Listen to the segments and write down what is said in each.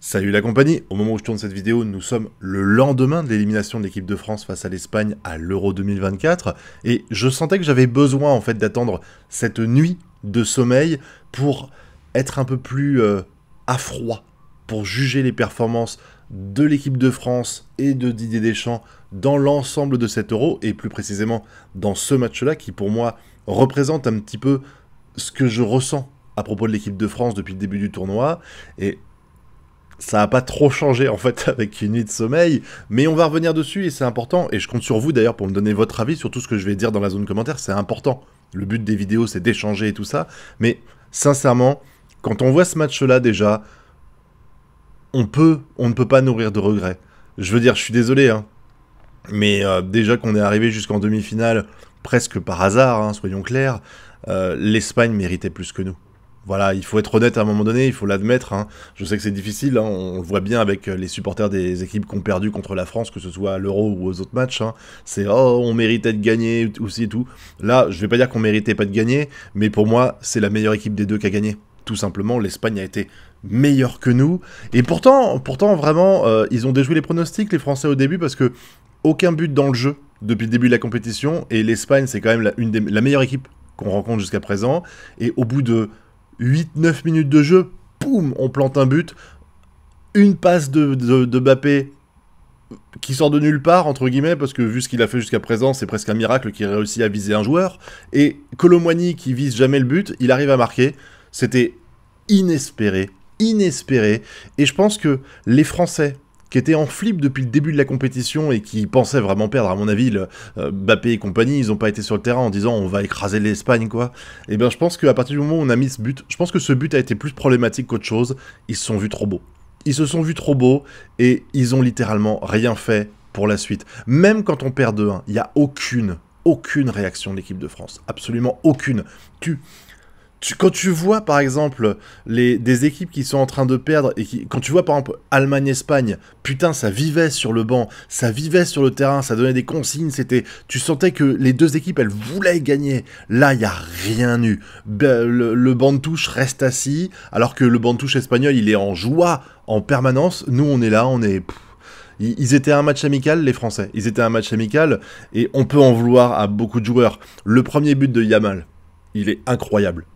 Salut la compagnie, au moment où je tourne cette vidéo, nous sommes le lendemain de l'élimination de l'équipe de France face à l'Espagne à l'Euro 2024, et je sentais que j'avais besoin en fait d'attendre cette nuit de sommeil pour être un peu plus à froid, pour juger les performances de l'équipe de France et de Didier Deschamps dans l'ensemble de cet Euro, et plus précisément dans ce match-là qui pour moi représente un petit peu ce que je ressens à propos de l'équipe de France depuis le début du tournoi, et ça n'a pas trop changé en fait avec une nuit de sommeil, mais on va revenir dessus et c'est important, et je compte sur vous d'ailleurs pour me donner votre avis sur tout ce que je vais dire dans la zone commentaire, c'est important. Le but des vidéos c'est d'échanger et tout ça, mais sincèrement, quand on voit ce match-là déjà, on ne peut pas nourrir de regrets. Je veux dire, je suis désolé, hein, mais déjà qu'on est arrivé jusqu'en demi-finale, presque par hasard, hein, soyons clairs, l'Espagne méritait plus que nous. Voilà, il faut être honnête à un moment donné, il faut l'admettre. Hein. Je sais que c'est difficile, hein, on le voit bien avec les supporters des équipes qui ont perdu contre la France, que ce soit à l'Euro ou aux autres matchs. Hein. C'est oh, on méritait de gagner aussi et tout. Là, je vais pas dire qu'on méritait pas de gagner, mais pour moi, c'est la meilleure équipe des deux qui a gagné. Tout simplement, l'Espagne a été meilleure que nous. Et pourtant vraiment, ils ont déjoué les pronostics, les Français, au début, parce que aucun but dans le jeu depuis le début de la compétition. Et l'Espagne, c'est quand même la meilleure équipe qu'on rencontre jusqu'à présent. Et au bout de 8-9 minutes de jeu, poum, on plante un but. Une passe de Mbappé qui sort de nulle part, entre guillemets, parce que vu ce qu'il a fait jusqu'à présent, c'est presque un miracle qu'il ait réussi à viser un joueur. Et Kolo Muani, qui vise jamais le but, il arrive à marquer. C'était inespéré, inespéré. Et je pense que les Français, qui étaient en flip depuis le début de la compétition et qui pensaient vraiment perdre, à mon avis, Mbappé et compagnie, ils n'ont pas été sur le terrain en disant on va écraser l'Espagne, quoi. Et bien je pense qu'à partir du moment où on a mis ce but, je pense que ce but a été plus problématique qu'autre chose. Ils se sont vus trop beaux. Ils se sont vus trop beaux et ils ont littéralement rien fait pour la suite. Même quand on perd 2-1, il n'y a aucune réaction de l'équipe de France. Absolument aucune. Quand tu vois par exemple des équipes qui sont en train de perdre, et quand tu vois par exemple Allemagne-Espagne, putain ça vivait sur le banc, ça vivait sur le terrain, ça donnait des consignes, tu sentais que les deux équipes elles voulaient gagner. Là il n'y a rien eu. Le banc de touche reste assis, alors que le banc de touche espagnol il est en joie en permanence. Nous on est là, ils étaient un match amical, les Français. Ils étaient un match amical, et on peut en vouloir à beaucoup de joueurs. Le premier but de Yamal, il est incroyable.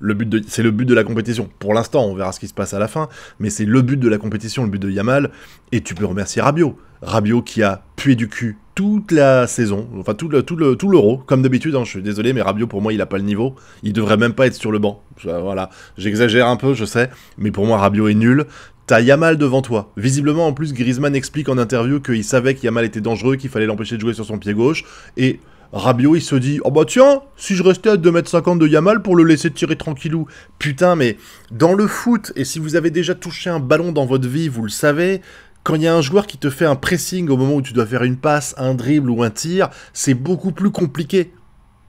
C'est le but de la compétition. Pour l'instant, on verra ce qui se passe à la fin, mais c'est le but de la compétition, le but de Yamal. Et tu peux remercier Rabiot. Rabiot qui a pué du cul toute la saison, enfin tout l'Euro, comme d'habitude. Hein, je suis désolé, mais Rabiot, pour moi, il a pas le niveau. Il devrait même pas être sur le banc. Voilà, j'exagère un peu, je sais, mais pour moi, Rabiot est nul. T'as Yamal devant toi. Visiblement, en plus, Griezmann explique en interview qu'il savait que Yamal était dangereux, qu'il fallait l'empêcher de jouer sur son pied gauche, et Rabiot, il se dit « Oh bah tiens, si je restais à 2,50 m de Yamal pour le laisser tirer tranquillou. » Putain, mais dans le foot, et si vous avez déjà touché un ballon dans votre vie, vous le savez, quand il y a un joueur qui te fait un pressing au moment où tu dois faire une passe, un dribble ou un tir, c'est beaucoup plus compliqué.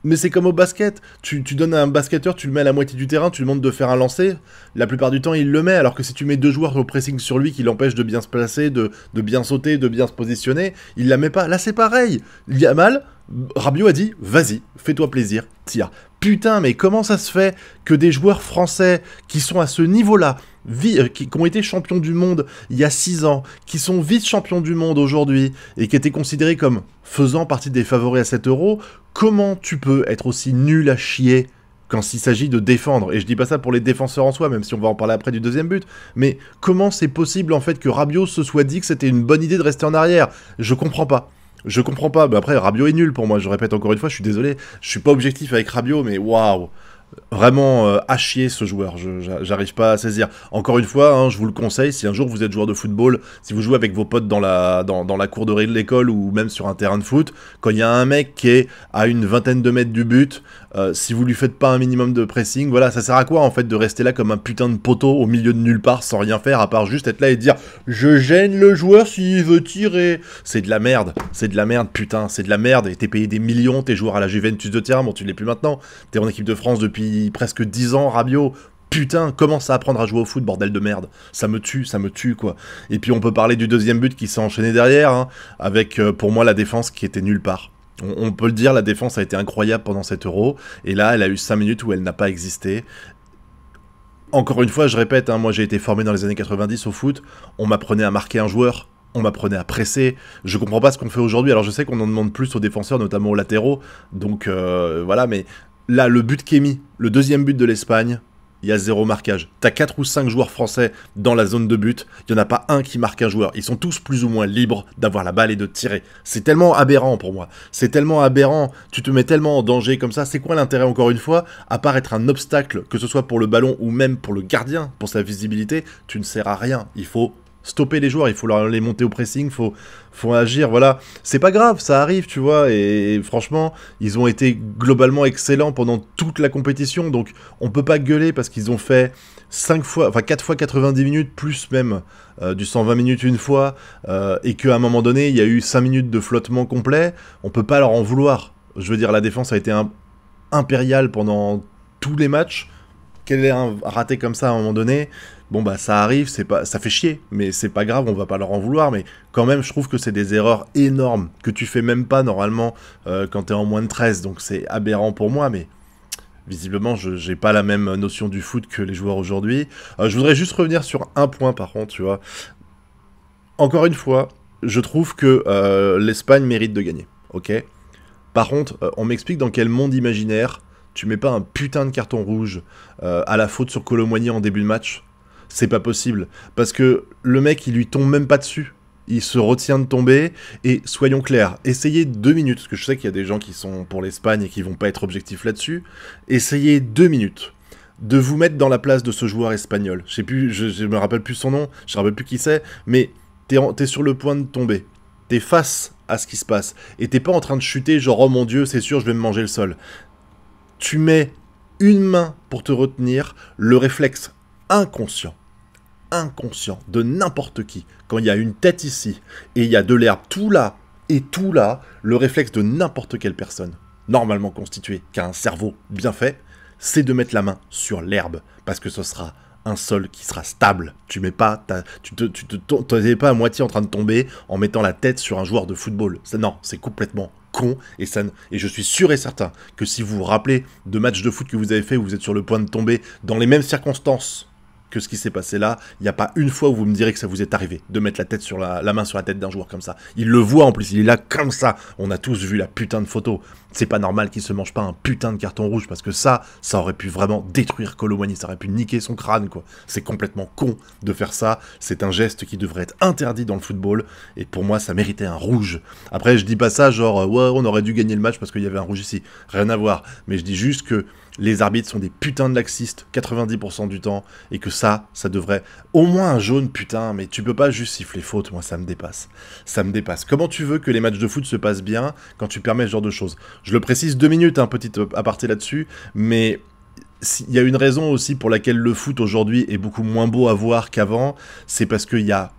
Mais c'est comme au basket, tu donnes à un basketteur, tu le mets à la moitié du terrain, tu lui demandes de faire un lancer, la plupart du temps il le met, alors que si tu mets deux joueurs au pressing sur lui qui l'empêchent de bien se placer, de bien sauter, de bien se positionner, il la met pas. Là c'est pareil, Yamal, Rabiot a dit, vas-y, fais-toi plaisir, tire. Putain, mais comment ça se fait que des joueurs français qui sont à ce niveau-là, qui ont été champions du monde il y a 6 ans, qui sont vice-champions du monde aujourd'hui, et qui étaient considérés comme faisant partie des favoris à cet Euro, comment tu peux être aussi nul à chier quand il s'agit de défendre? Et je dis pas ça pour les défenseurs en soi, même si on va en parler après du deuxième but, mais comment c'est possible en fait que Rabiot se soit dit que c'était une bonne idée de rester en arrière? Je comprends pas. Je comprends pas, mais après Rabiot est nul pour moi, je répète encore une fois, je suis désolé, je suis pas objectif avec Rabiot, mais waouh, vraiment à chier ce joueur, j'arrive pas à saisir. Encore une fois, hein, je vous le conseille, si un jour vous êtes joueur de football, si vous jouez avec vos potes dans la cour de l'école ou même sur un terrain de foot, quand il y a un mec qui est à une vingtaine de mètres du but, si vous lui faites pas un minimum de pressing, voilà, ça sert à quoi en fait de rester là comme un putain de poteau au milieu de nulle part sans rien faire à part juste être là et dire je gêne le joueur s'il veut tirer. C'est de la merde, putain, c'est de la merde, et t'es payé des millions, t'es joueur à la Juventus de Turin, bon tu l'es plus maintenant, t'es en équipe de France depuis presque 10 ans, Rabiot. Putain, commence à apprendre à jouer au foot, bordel de merde. Ça me tue, quoi. Et puis on peut parler du deuxième but qui s'est enchaîné derrière, hein, avec pour moi la défense qui était nulle part. On peut le dire, la défense a été incroyable pendant cet Euro, et là elle a eu 5 minutes où elle n'a pas existé. Encore une fois, je répète, hein, moi j'ai été formé dans les années 90 au foot, on m'apprenait à marquer un joueur, on m'apprenait à presser, je comprends pas ce qu'on fait aujourd'hui, alors je sais qu'on en demande plus aux défenseurs, notamment aux latéraux, donc voilà, mais là, le but qu'est mis, le deuxième but de l'Espagne, il y a 0 marquage. T'as 4 ou 5 joueurs français dans la zone de but, il n'y en a pas un qui marque un joueur. Ils sont tous plus ou moins libres d'avoir la balle et de tirer. C'est tellement aberrant pour moi. C'est tellement aberrant, tu te mets tellement en danger comme ça. C'est quoi l'intérêt, encore une fois, à part être un obstacle, que ce soit pour le ballon ou même pour le gardien, pour sa visibilité, tu ne sers à rien. Il faut stopper les joueurs, il faut leur les monter au pressing, faut agir, voilà. C'est pas grave, ça arrive, tu vois, et franchement, ils ont été globalement excellents pendant toute la compétition, donc on peut pas gueuler parce qu'ils ont fait 4 fois 90 minutes, plus même du 120 minutes une fois, et qu'à un moment donné, il y a eu 5 minutes de flottement complet, on peut pas leur en vouloir. Je veux dire, la défense a été impériale pendant tous les matchs, qu'elle ait un raté comme ça à un moment donné, bon bah ça arrive, ça fait chier, mais c'est pas grave, on va pas leur en vouloir, mais quand même je trouve que c'est des erreurs énormes, que tu fais même pas normalement quand t'es en moins de 13, donc c'est aberrant pour moi, mais visiblement j'ai pas la même notion du foot que les joueurs aujourd'hui. Je voudrais juste revenir sur un point par contre, tu vois. Encore une fois, je trouve que l'Espagne mérite de gagner, ok. Par contre, on m'explique dans quel monde imaginaire tu mets pas un putain de carton rouge à la faute sur Kolo Muani en début de match. C'est pas possible. Parce que le mec, il lui tombe même pas dessus. Il se retient de tomber. Et soyons clairs, essayez 2 minutes, parce que je sais qu'il y a des gens qui sont pour l'Espagne et qui vont pas être objectifs là-dessus. Essayez 2 minutes de vous mettre dans la place de ce joueur espagnol. Je sais plus, je me rappelle plus son nom, je me rappelle plus qui c'est, mais t'es sur le point de tomber. T'es face à ce qui se passe. Et t'es pas en train de chuter, genre, oh mon dieu, c'est sûr, je vais me manger le sol. Tu mets une main pour te retenir, le réflexe inconscient de n'importe qui, quand il y a une tête ici, et il y a de l'herbe tout là, et tout là, le réflexe de n'importe quelle personne, normalement constituée, qui a un cerveau bien fait, c'est de mettre la main sur l'herbe, parce que ce sera un sol qui sera stable. Tu mets pas, t'es pas à moitié en train de tomber en mettant la tête sur un joueur de football. Non, c'est complètement con, et je suis sûr et certain que si vous vous rappelez de matchs de foot que vous avez fait où vous êtes sur le point de tomber dans les mêmes circonstances que ce qui s'est passé là, il n'y a pas une fois où vous me direz que ça vous est arrivé de mettre la main sur la tête d'un joueur comme ça. Il le voit en plus, il est là comme ça. On a tous vu la putain de photo. C'est pas normal qu'il se mange pas un putain de carton rouge parce que ça aurait pu vraiment détruire Kolo Muani, ça aurait pu niquer son crâne quoi. C'est complètement con de faire ça. C'est un geste qui devrait être interdit dans le football et pour moi ça méritait un rouge. Après je dis pas ça genre ouais on aurait dû gagner le match parce qu'il y avait un rouge ici. Rien à voir. Mais je dis juste que les arbitres sont des putains de laxistes 90% du temps, et que ça devrait... Au moins un jaune, putain, mais tu peux pas juste siffler faute, moi ça me dépasse. Ça me dépasse. Comment tu veux que les matchs de foot se passent bien quand tu permets ce genre de choses? Je le précise 2 minutes, petite aparté là-dessus, mais... Il y a une raison aussi pour laquelle le foot aujourd'hui est beaucoup moins beau à voir qu'avant, c'est parce qu'il y a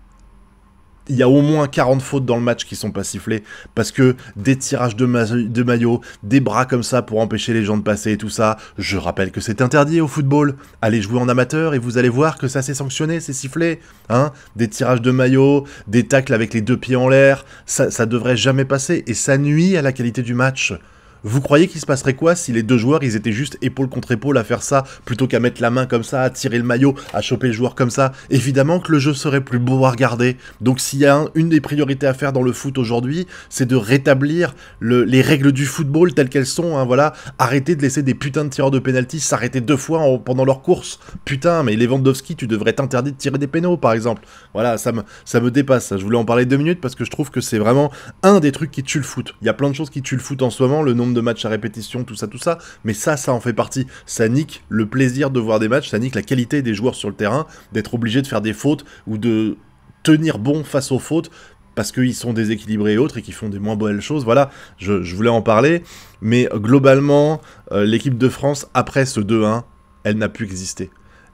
au moins 40 fautes dans le match qui sont pas sifflées, parce que des tirages de maillot, des bras comme ça pour empêcher les gens de passer et tout ça, je rappelle que c'est interdit au football. Allez jouer en amateur et vous allez voir que ça c'est sanctionné, c'est sifflé. Hein, des tirages de maillot, des tacles avec les 2 pieds en l'air, ça devrait jamais passer et ça nuit à la qualité du match. Vous croyez qu'il se passerait quoi si les 2 joueurs, ils étaient juste épaule contre épaule à faire ça, plutôt qu'à mettre la main comme ça, à tirer le maillot, à choper le joueur comme ça? Évidemment que le jeu serait plus beau à regarder. Donc s'il y a une des priorités à faire dans le foot aujourd'hui, c'est de rétablir les règles du football telles qu'elles sont, hein, voilà. Arrêter de laisser des putains de tireurs de pénalty s'arrêter 2 fois pendant leur course. Putain, mais Lewandowski, tu devrais t'interdire de tirer des pénaux, par exemple. Voilà, ça me dépasse. Je voulais en parler 2 minutes parce que je trouve que c'est vraiment un des trucs qui tue le foot. Il y a plein de choses qui tuent le foot en ce moment, le nombre de matchs à répétition, tout ça, mais ça en fait partie. Ça nique le plaisir de voir des matchs, ça nique la qualité des joueurs sur le terrain, d'être obligé de faire des fautes ou de tenir bon face aux fautes parce qu'ils sont déséquilibrés et autres et qu'ils font des moins belles choses. Voilà, je voulais en parler, mais globalement, l'équipe de France, après ce 2-1, elle n'a pu exister.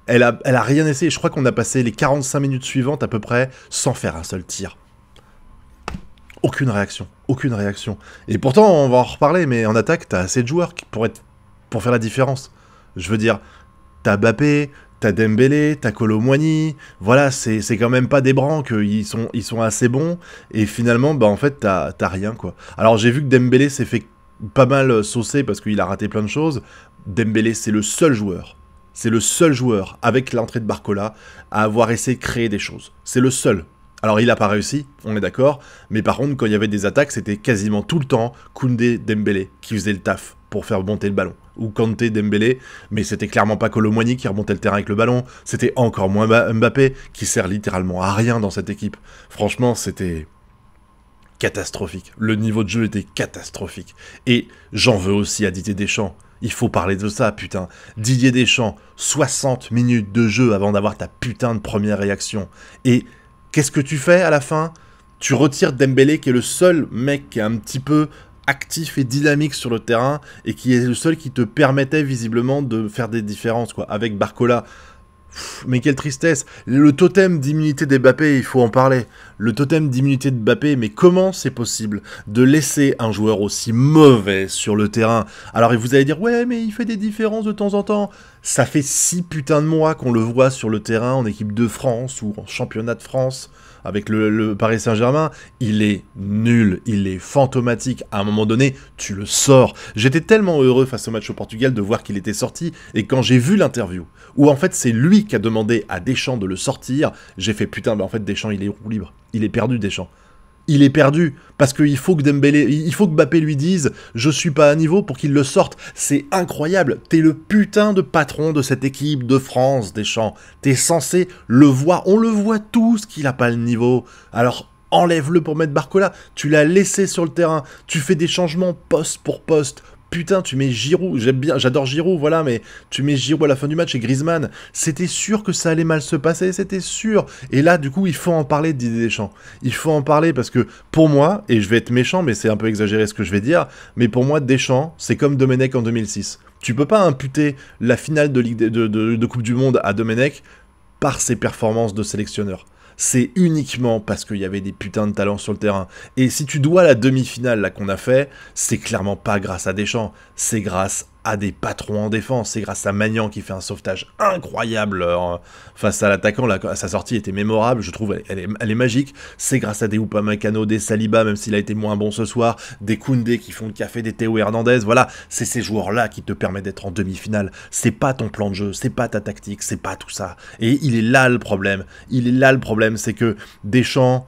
Elle a rien essayé. Je crois qu'on a passé les 45 minutes suivantes à peu près sans faire un seul tir. Aucune réaction. Et pourtant, on va en reparler, mais en attaque, t'as assez de joueurs pour faire la différence. Je veux dire, t'as Mbappé, t'as Dembélé, t'as Kolo Muani, voilà, c'est quand même pas des branques, ils sont assez bons, et finalement, bah en fait, t'as rien, quoi. Alors j'ai vu que Dembélé s'est fait pas mal saucer parce qu'il a raté plein de choses. Dembélé, c'est le seul joueur c'est le seul joueur, avec l'entrée de Barcola, à avoir essayé de créer des choses. C'est le seul. Alors il n'a pas réussi, on est d'accord, mais par contre quand il y avait des attaques, c'était quasiment tout le temps Koundé, Dembélé qui faisait le taf pour faire monter le ballon. Ou Kanté, Dembélé, mais c'était clairement pas Kolo Muani qui remontait le terrain avec le ballon, c'était encore moins Mbappé qui sert littéralement à rien dans cette équipe. Franchement, c'était catastrophique. Le niveau de jeu était catastrophique. Et j'en veux aussi à Didier Deschamps. Il faut parler de ça, putain. Didier Deschamps, 60 minutes de jeu avant d'avoir ta putain de première réaction. Et qu'est-ce que tu fais à la fin? Tu retires Dembélé, qui est le seul mec qui est un petit peu actif et dynamique sur le terrain, et qui est le seul qui te permettait visiblement de faire des différences, quoi. Avec Barcola, mais quelle tristesse. Le totem d'immunité d'Mbappé, il faut en parler. Le totem d'immunité de Mbappé, mais comment c'est possible de laisser un joueur aussi mauvais sur le terrain? Alors vous allez dire, ouais, mais il fait des différences de temps en temps. Ça fait 6 putains de mois qu'on le voit sur le terrain en équipe de France ou en championnat de France avec le Paris Saint-Germain. Il est nul, il est fantomatique. À un moment donné, tu le sors. J'étais tellement heureux face au match au Portugal de voir qu'il était sorti, et quand j'ai vu l'interview, où en fait c'est lui qui a demandé à Deschamps de le sortir, j'ai fait putain, mais en fait Deschamps il est roue libre. Il est perdu, Deschamps. Il est perdu, parce qu'il faut que Mbappé lui dise « Je suis pas à niveau » pour qu'il le sorte. C'est incroyable, t'es le putain de patron de cette équipe de France, Deschamps. T'es censé le voir, on le voit tous qu'il a pas le niveau. Alors enlève-le pour mettre Barcola, tu l'as laissé sur le terrain, tu fais des changements poste pour poste. Putain, tu mets Giroud, j'adore Giroud, voilà, mais tu mets Giroud à la fin du match et Griezmann, c'était sûr que ça allait mal se passer, c'était sûr. Et là, du coup, il faut en parler de Didier Deschamps. Il faut en parler parce que, pour moi, et je vais être méchant, mais c'est un peu exagéré ce que je vais dire, mais pour moi, Deschamps, c'est comme Domenech en 2006. Tu peux pas imputer la finale de Coupe du Monde à Domenech par ses performances de sélectionneur. C'est uniquement parce qu'il y avait des putains de talents sur le terrain. Et si tu dois la demi-finale là qu'on a fait, c'est clairement pas grâce à Deschamps, c'est grâce à des patrons en défense, c'est grâce à Maignan qui fait un sauvetage incroyable face à l'attaquant, sa sortie était mémorable, je trouve, elle est magique, c'est grâce à des Upamecano, des Saliba, même s'il a été moins bon ce soir, des Koundé qui font le café, des Théo Hernandez, voilà, c'est ces joueurs-là qui te permettent d'être en demi-finale, c'est pas ton plan de jeu, c'est pas ta tactique, c'est pas tout ça, et il est là le problème, c'est que Deschamps,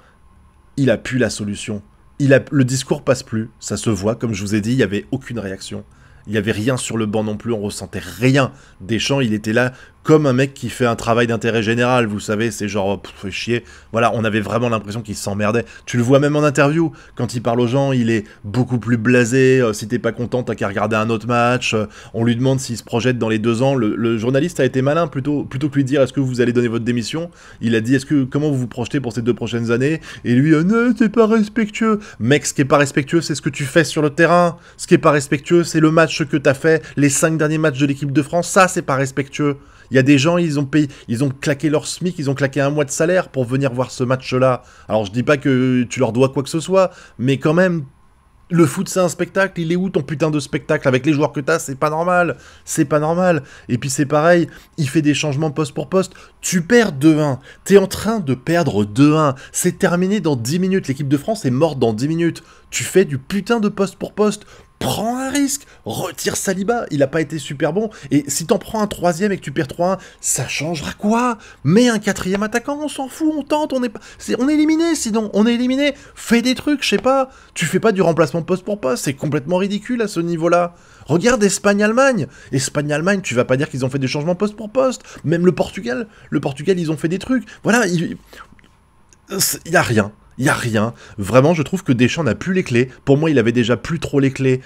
il a plus la solution, le discours passe plus, ça se voit, comme je vous ai dit, il y avait aucune réaction. Il n'y avait rien sur le banc non plus, on ressentait rien. Deschamps, il était là comme un mec qui fait un travail d'intérêt général, vous savez, c'est genre, fait chier. Voilà, on avait vraiment l'impression qu'il s'emmerdait. Tu le vois même en interview, quand il parle aux gens, il est beaucoup plus blasé. Si t'es pas content, t'as qu'à regarder un autre match. On lui demande s'il se projette dans les 2 ans. Le journaliste a été malin, plutôt que lui dire, est-ce que vous allez donner votre démission? Il a dit, comment vous vous projetez pour ces 2 prochaines années? Et lui, non, c'est pas respectueux. Mec, ce qui est pas respectueux, c'est ce que tu fais sur le terrain. Ce qui est pas respectueux, c'est le match que t'as fait, les 5 derniers matchs de l'équipe de France. Ça, c'est pas respectueux. Il y a des gens, ils ont claqué leur SMIC, ils ont claqué 1 mois de salaire pour venir voir ce match-là. Alors je dis pas que tu leur dois quoi que ce soit, mais quand même, le foot c'est un spectacle, il est où ton putain de spectacle? Avec les joueurs que t'as, c'est pas normal. C'est pas normal. Et puis c'est pareil, il fait des changements poste pour poste. Tu perds 2-1. T'es en train de perdre 2-1. C'est terminé dans 10 minutes. L'équipe de France est morte dans 10 minutes. Tu fais du putain de poste pour poste. Prends un risque, retire Saliba, il a pas été super bon, et si t'en prends un 3e et que tu perds 3-1, ça changera quoi? Mets un 4e attaquant, on s'en fout, on tente, on est éliminé, sinon, on est éliminé, fais des trucs, je sais pas, tu fais pas du remplacement poste pour poste, c'est complètement ridicule à ce niveau-là. Regarde Espagne-Allemagne, tu vas pas dire qu'ils ont fait des changements poste pour poste, même le Portugal, ils ont fait des trucs, voilà, il y a rien. Il n'y a rien. Vraiment, je trouve que Deschamps n'a plus les clés. Pour moi, il avait déjà plus trop les clés.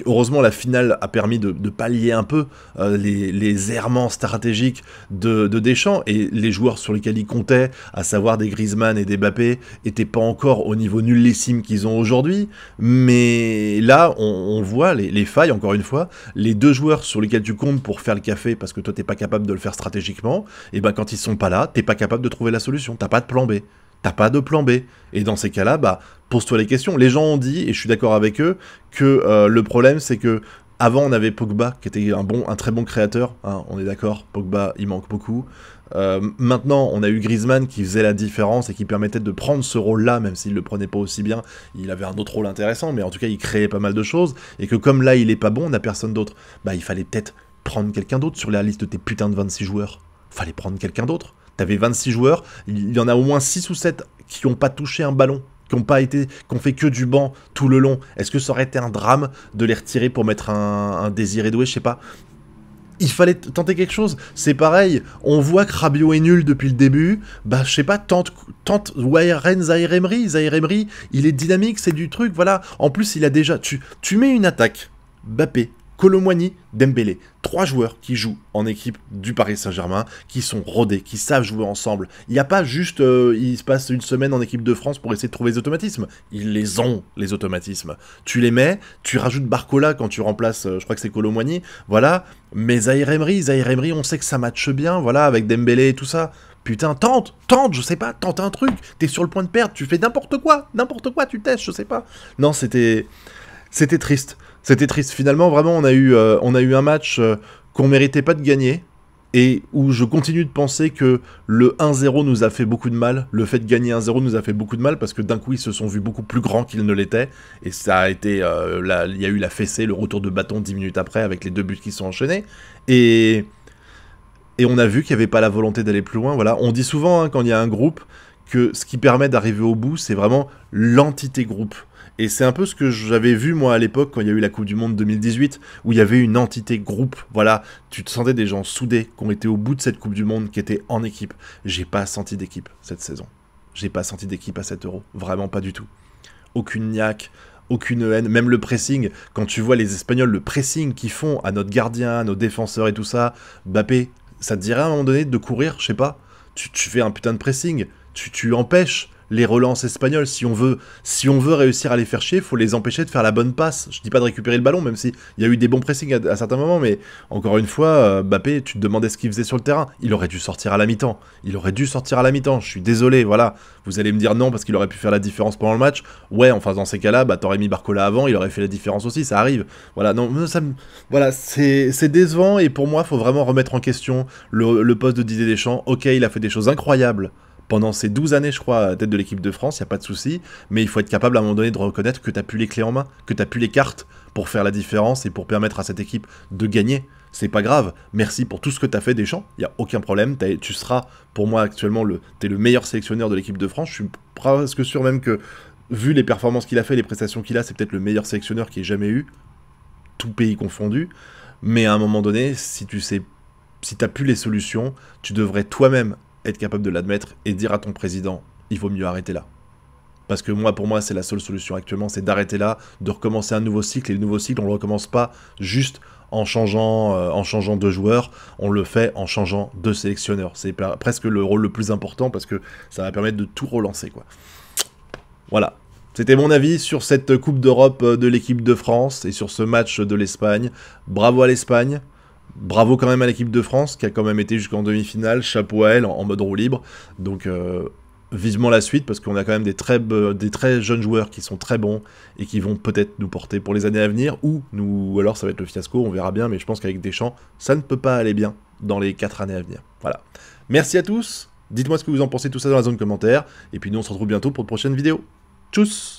Heureusement, la finale a permis de pallier un peu les errements stratégiques de Deschamps. Et les joueurs sur lesquels il comptait, à savoir des Griezmann et des Mbappé, n'étaient pas encore au niveau nullissime qu'ils ont aujourd'hui. Mais là, on voit les failles, encore une fois. Les 2 joueurs sur lesquels tu comptes pour faire le café, parce que toi, t'es pas capable de le faire stratégiquement, et ben quand ils sont pas là, t'es pas capable de trouver la solution. T'as pas de plan B. T'as pas de plan B. Et dans ces cas-là, pose-toi les questions. Les gens ont dit, et je suis d'accord avec eux, que le problème, c'est que avant, on avait Pogba, qui était un très bon créateur. Hein, on est d'accord, Pogba, il manque beaucoup. Maintenant, on a eu Griezmann qui faisait la différence et qui permettait de prendre ce rôle-là, même s'il le prenait pas aussi bien. Il avait un autre rôle intéressant, mais en tout cas, il créait pas mal de choses. Et que comme là, il est pas bon, on n'a personne d'autre. Il fallait peut-être prendre quelqu'un d'autre sur la liste de tes putains de 26 joueurs. Fallait prendre quelqu'un d'autre. T'avais 26 joueurs, il y en a au moins 6 ou 7 qui n'ont pas touché un ballon, qui ont fait que du banc tout le long. Est-ce que ça aurait été un drame de les retirer pour mettre un Désiré Doué, je sais pas. Il fallait tenter quelque chose. C'est pareil, on voit que Rabiot est nul depuis le début. Bah, je sais pas, tente Warren Zaïre-Emery. Zaïre-Emery, il est dynamique, c'est du truc, voilà. En plus, il a déjà... Tu mets une attaque, Mbappé, Kolo Muani, Dembélé. 3 joueurs qui jouent en équipe du Paris Saint-Germain, qui sont rodés, qui savent jouer ensemble. Il n'y a pas juste, ils se passent une semaine en équipe de France pour essayer de trouver les automatismes. Ils les ont, les automatismes. Tu les mets, tu rajoutes Barcola quand tu remplaces, je crois que c'est Kolo Muani, voilà. Mais Zaïre-Emery, on sait que ça matche bien, voilà, avec Dembélé et tout ça. Putain, tente, je sais pas, tente un truc. T'es sur le point de perdre, tu fais n'importe quoi, tu testes, je sais pas. Non, c'était triste. C'était triste. Finalement, vraiment, on a eu un match qu'on méritait pas de gagner et où je continue de penser que le 1-0 nous a fait beaucoup de mal. Le fait de gagner 1-0 nous a fait beaucoup de mal parce que d'un coup, ils se sont vus beaucoup plus grands qu'ils ne l'étaient. Et ça a été... il y a eu la fessée, le retour de bâton 10 minutes après avec les 2 buts qui sont enchaînés. Et on a vu qu'il n'y avait pas la volonté d'aller plus loin. Voilà. On dit souvent, hein, quand il y a un groupe, que ce qui permet d'arriver au bout, c'est vraiment l'entité groupe. Et c'est un peu ce que j'avais vu, moi, à l'époque, quand il y a eu la Coupe du Monde 2018, où il y avait une entité groupe. Voilà, tu te sentais des gens soudés, qui ont été au bout de cette Coupe du Monde, qui étaient en équipe. J'ai pas senti d'équipe cette saison. J'ai pas senti d'équipe à 7 €. Vraiment pas du tout. Aucune niaque, aucune haine. Même le pressing, quand tu vois les Espagnols, le pressing qu'ils font à notre gardien, à nos défenseurs et tout ça, Mbappé, ça te dirait à un moment donné de courir, je sais pas. Tu fais un putain de pressing, tu empêches les relances espagnoles. Si on veut réussir à les faire chier, il faut les empêcher de faire la bonne passe. Je dis pas de récupérer le ballon, même s'il y a eu des bons pressings à certains moments, mais encore une fois, Mbappé, tu te demandais ce qu'il faisait sur le terrain. Il aurait dû sortir à la mi-temps. Je suis désolé, voilà. Vous allez me dire non, parce qu'il aurait pu faire la différence pendant le match. Ouais, enfin, dans ces cas-là, bah, t'aurais mis Barcola avant, il aurait fait la différence aussi, ça arrive. Voilà, non, voilà, c'est décevant, et pour moi, il faut vraiment remettre en question le poste de Didier Deschamps. Ok, il a fait des choses incroyables pendant ces 12 années, je crois, à la tête de l'équipe de France, il n'y a pas de souci, mais il faut être capable à un moment donné de reconnaître que tu n'as plus les clés en main, que tu n'as plus les cartes pour faire la différence et pour permettre à cette équipe de gagner. C'est pas grave, merci pour tout ce que tu as fait, Deschamps, il n'y a aucun problème, tu seras, pour moi actuellement, t'es le meilleur sélectionneur de l'équipe de France, je suis presque sûr même que, vu les performances qu'il a fait, les prestations qu'il a, c'est peut-être le meilleur sélectionneur qu'il ait jamais eu, tout pays confondu, mais à un moment donné, si t'as plus les solutions, tu devrais toi-même être capable de l'admettre et dire à ton président, il vaut mieux arrêter là. Parce que pour moi, c'est la seule solution actuellement, c'est d'arrêter là, de recommencer un nouveau cycle, et le nouveau cycle, on ne le recommence pas juste en changeant de joueur, on le fait en changeant de sélectionneur. C'est presque le rôle le plus important, parce que ça va permettre de tout relancer, quoi. Voilà. C'était mon avis sur cette Coupe d'Europe de l'équipe de France, et sur ce match de l'Espagne. Bravo à l'Espagne. Bravo quand même à l'équipe de France, qui a quand même été jusqu'en demi-finale, chapeau à elle, en mode roue libre. Donc vivement la suite, parce qu'on a quand même des très jeunes joueurs qui sont très bons, et qui vont peut-être nous porter pour les années à venir, ou alors ça va être le fiasco, on verra bien, mais je pense qu'avec Deschamps, ça ne peut pas aller bien dans les 4 années à venir. Voilà. Merci à tous, dites-moi ce que vous en pensez tout ça dans la zone commentaire, et puis nous on se retrouve bientôt pour de prochaines vidéos. Tchuss!